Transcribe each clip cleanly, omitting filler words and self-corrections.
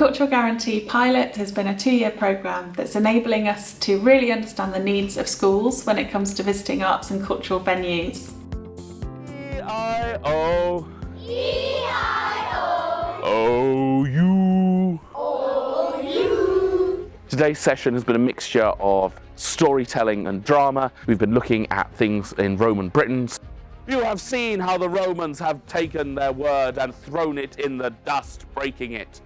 Cultural Guarantee pilot has been a 2-year programme that's enabling us to really understand the needs of schools when it comes to visiting arts and cultural venues. E-I-O. E-I-O. O-U. O-U. Today's session has been a mixture of storytelling and drama. We've been looking at things in Roman Britain. You have seen how the Romans have taken their word and thrown it in the dust, breaking it.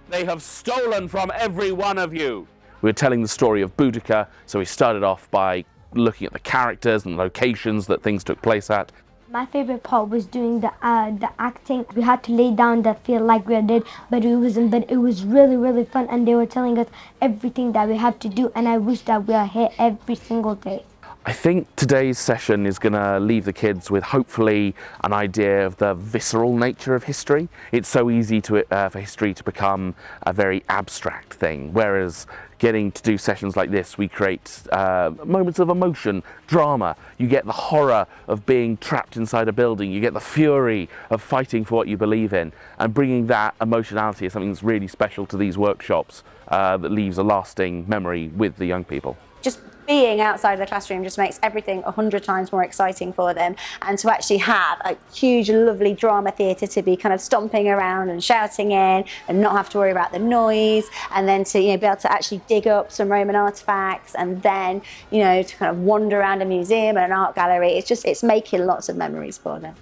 They have stolen from every one of you. We're telling the story of Boudica, so we started off by looking at the characters and locations that things took place at. My favourite part was doing the acting. We had to lay down that feel like we did, but it wasn't. But it was really fun, and they were telling us everything that we have to do, and I wish that we are here every single day. I think today's session is going to leave the kids with hopefully an idea of the visceral nature of history. It's so easy for history to become a very abstract thing, whereas getting to do sessions like this, we create moments of emotion, drama. You get the horror of being trapped inside a building. You get the fury of fighting for what you believe in, and bringing that emotionality is something that's really special to these workshops that leaves a lasting memory with the young people. Just being outside of the classroom just makes everything 100 times more exciting for them, and to actually have a huge lovely drama theatre to be kind of stomping around and shouting in and not have to worry about the noise, and then to be able to actually dig up some Roman artefacts, and then to kind of wander around a museum and an art gallery. It's making lots of memories for them.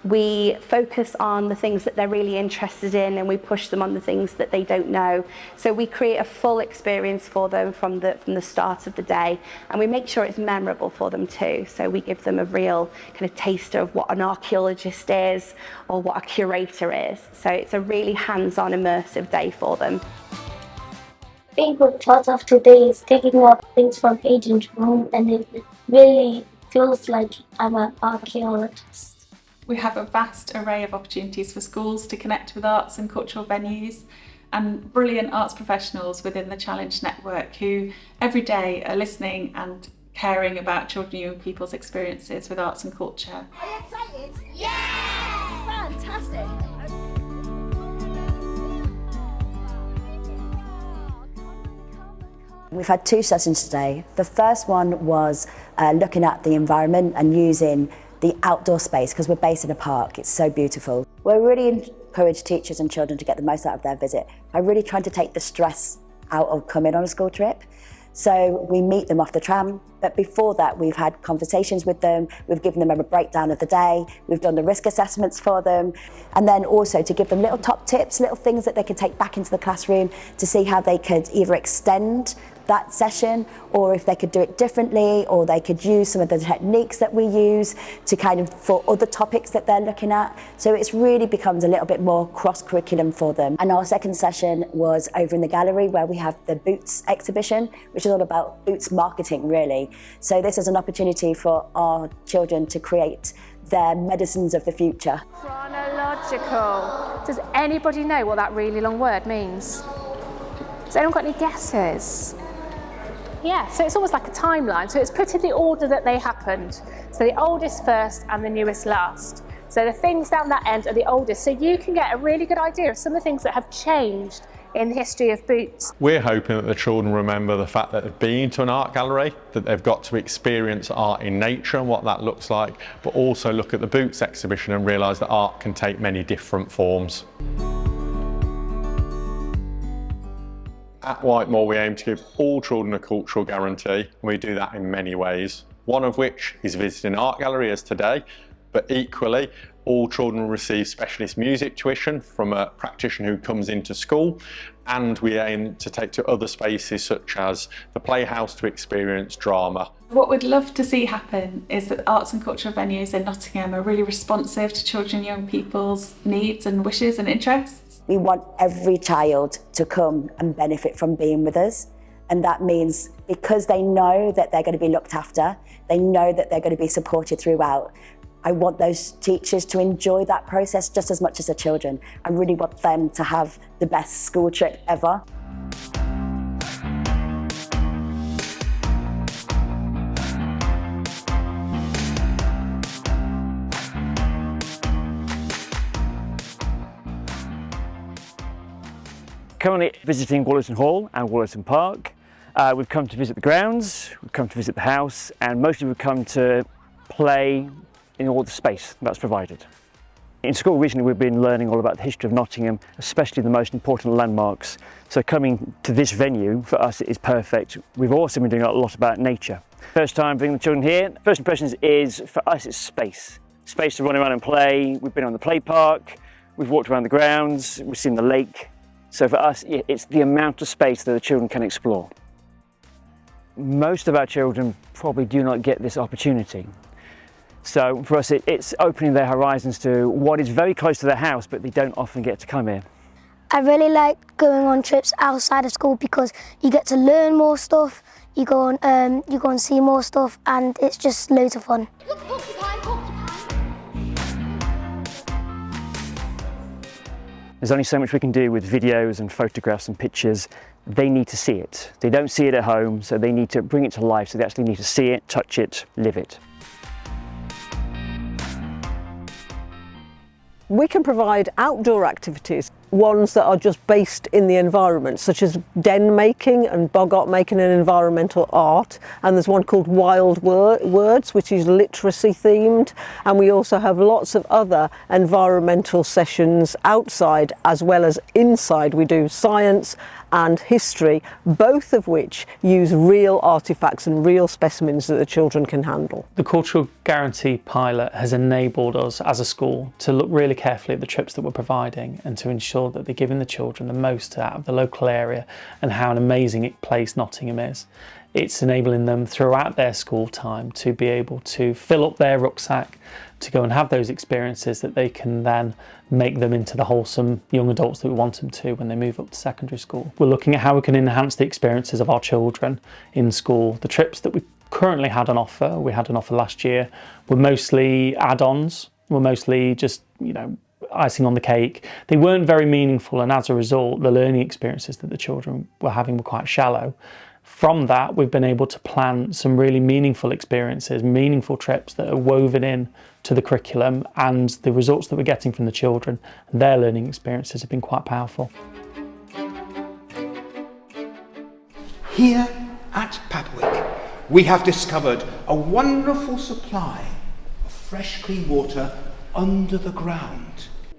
We focus on the things that they're really interested in, and we push them on the things that they don't know. So we create a full experience for them from the start of the day, and we make sure it's memorable for them too. So we give them a real kind of taster of what an archaeologist is or what a curator is. So it's a really hands-on, immersive day for them. Favorite part of today is taking up things from ancient Rome, and it really feels like I'm an archaeologist. We have a vast array of opportunities for schools to connect with arts and cultural venues, and brilliant arts professionals within the Challenge Network who every day are listening and caring about children and young people's experiences with arts and culture. Are you excited? Yeah! Fantastic! We've had 2 sessions today. The first one was looking at the environment and using the outdoor space, because we're based in a park. It's so beautiful. We're really encourage teachers and children to get the most out of their visit by really trying to take the stress out of coming on a school trip. So we meet them off the tram, but before that we've had conversations with them, we've given them a breakdown of the day, we've done the risk assessments for them, and then also to give them little top tips, little things that they can take back into the classroom to see how they could either extend that session, or if they could do it differently, or they could use some of the techniques that we use to kind of for other topics that they're looking at. So it's really becomes a little bit more cross-curriculum for them. And our second session was over in the gallery where we have the Boots exhibition, which is all about boots marketing really. So this is an opportunity for our children to create their medicines of the future. Chronological. Does anybody know what that really long word means? Has anyone got any guesses? Yeah, so it's almost like a timeline. So it's put in the order that they happened. So the oldest first and the newest last. So the things down that end are the oldest. So you can get a really good idea of some of the things that have changed in the history of boots. We're hoping that the children remember the fact that they've been to an art gallery, that they've got to experience art in nature and what that looks like, but also look at the Boots exhibition and realise that art can take many different forms. At Whitemore, we aim to give all children a cultural guarantee, and we do that in many ways. One of which is visiting an art gallery as today, but equally, all children receive specialist music tuition from a practitioner who comes into school, and we aim to take to other spaces such as the Playhouse to experience drama. What we'd love to see happen is that arts and cultural venues in Nottingham are really responsive to children and young people's needs and wishes and interests. We want every child to come and benefit from being with us. And that means because they know that they're going to be looked after, they know that they're going to be supported throughout. I want those teachers to enjoy that process just as much as the children. I really want them to have the best school trip ever. currently visiting Wallerton Hall and Wallerton Park. We've come to visit the grounds, we've come to visit the house, and mostly we've come to play in all the space that's provided. In school recently we've been learning all about the history of Nottingham, especially the most important landmarks. So coming to this venue for us is perfect. We've also been doing a lot about nature. First time bringing the children here, first impressions is, for us, it's space. Space to run around and play. We've been on the play park, we've walked around the grounds, we've seen the lake. So for us, it's the amount of space that the children can explore. Most of our children probably do not get this opportunity. So for us, it's opening their horizons to what is very close to their house, but they don't often get to come here. I really like going on trips outside of school because you get to learn more stuff, you go and see more stuff, and it's just loads of fun. There's only so much we can do with videos and photographs and pictures. They need to see it. They don't see it at home, so they need to bring it to life, so they actually need to see it, touch it, live it. We can provide outdoor activities, ones that are just based in the environment, such as den making and bog art making and environmental art. And there's one called Wild Words, which is literacy themed. And we also have lots of other environmental sessions outside as well as inside. We do science and history, both of which use real artefacts and real specimens that the children can handle. The Cultural Guarantee pilot has enabled us as a school to look really carefully at the trips that we're providing and to ensure that they're giving the children the most out of the local area and how an amazing place Nottingham is. It's enabling them throughout their school time to be able to fill up their rucksack, to go and have those experiences that they can then make them into the wholesome young adults that we want them to when they move up to secondary school. We're looking at how we can enhance the experiences of our children in school. The trips that we currently had on offer, we had an offer last year, were mostly add-ons, were mostly just, icing on the cake. They weren't very meaningful, and as a result, the learning experiences that the children were having were quite shallow. From that, we've been able to plan some really meaningful experiences, meaningful trips that are woven in to the curriculum, and the results that we're getting from the children and their learning experiences have been quite powerful. Here at Pappwick, we have discovered a wonderful supply of fresh, clean water under the ground.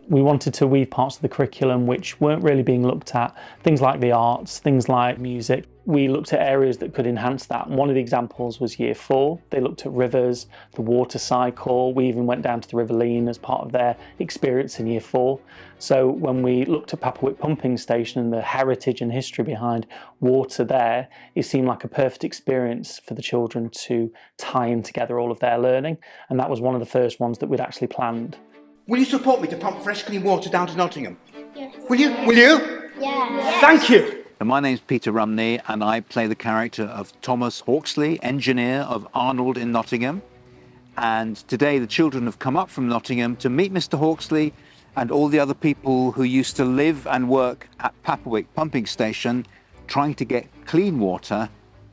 We wanted to weave parts of the curriculum which weren't really being looked at, things like the arts, things like music. We looked at areas that could enhance that. One of the examples was Year 4. They looked at rivers, the water cycle. We even went down to the River Leen as part of their experience in Year 4. So when we looked at Pappwick Pumping Station and the heritage and history behind water there, it seemed like a perfect experience for the children to tie in together all of their learning. And that was one of the first ones that we'd actually planned. Will you support me to pump fresh, clean water down to Nottingham? Yes. Will you? Will you? Yeah. Thank you. My name's Peter Rumney and I play the character of Thomas Hawksley, engineer of Arnold in Nottingham. And today the children have come up from Nottingham to meet Mr. Hawksley and all the other people who used to live and work at Pappwick Pumping Station, trying to get clean water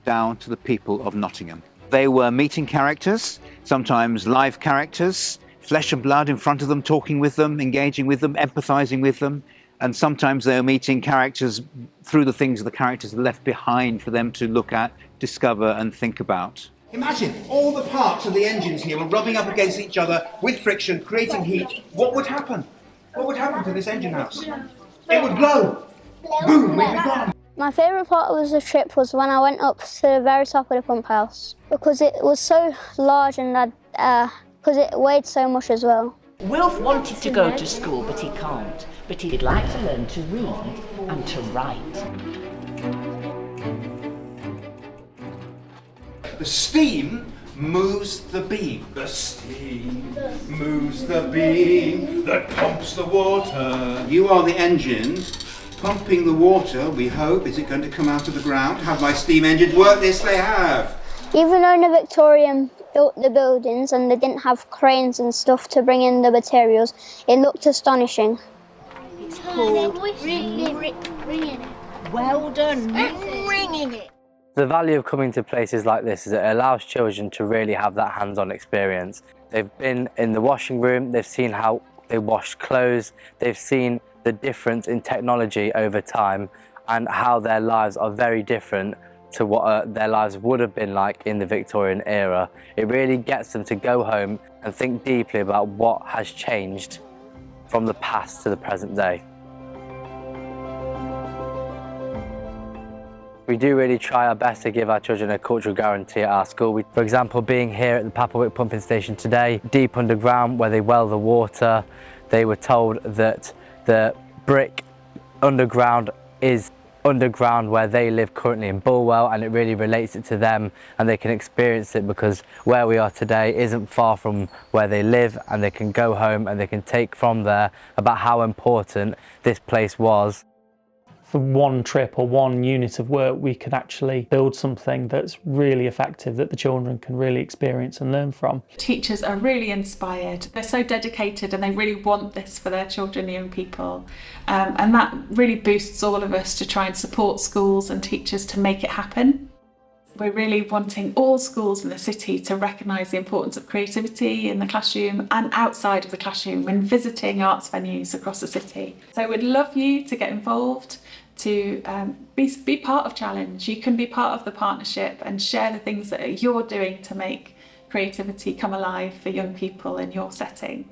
down to the people of Nottingham. They were meeting characters, sometimes live characters, flesh and blood in front of them, talking with them, engaging with them, empathizing with them. And sometimes they're meeting characters through the things the characters left behind for them to look at, discover and think about. Imagine all the parts of the engines here were rubbing up against each other with friction, creating heat. What would happen? What would happen to this engine house? It would blow. Boom, we'd be gone. My favourite part of the trip was when I went up to the very top of the pump house because it was so large and because it weighed so much as well. Wilf wanted to go to school, but he can't. But he'd like to learn to read and to write. The steam moves the beam. The steam moves the beam that pumps the water. You are the engine pumping the water, we hope. Is it going to come out of the ground? Have my steam engines work? Yes, they have. Even though the Victorian built the buildings and they didn't have cranes and stuff to bring in the materials, it looked astonishing. It's called ringing it. Well done, ringing it. The value of coming to places like this is it allows children to really have that hands-on experience. They've been in the washing room, they've seen how they wash clothes, they've seen the difference in technology over time and how their lives are very different to what their lives would have been like in the Victorian era. It really gets them to go home and think deeply about what has changed from the past to the present day. We do really try our best to give our children a cultural guarantee at our school. For example, being here at the Papplewick pumping station today, deep underground where they well the water, they were told that the brick underground is underground where they live currently in Bulwell, and it really relates it to them and they can experience it because where we are today isn't far from where they live, and they can go home and they can take from there about how important this place was. For one trip or one unit of work, we could actually build something that's really effective that the children can really experience and learn from. Teachers are really inspired. They're so dedicated and they really want this for their children and young people. And that really boosts all of us to try and support schools and teachers to make it happen. We're really wanting all schools in the city to recognise the importance of creativity in the classroom and outside of the classroom when visiting arts venues across the city. So we'd love you to get involved, to be part of Challenge. You can be part of the partnership and share the things that you're doing to make creativity come alive for young people in your setting.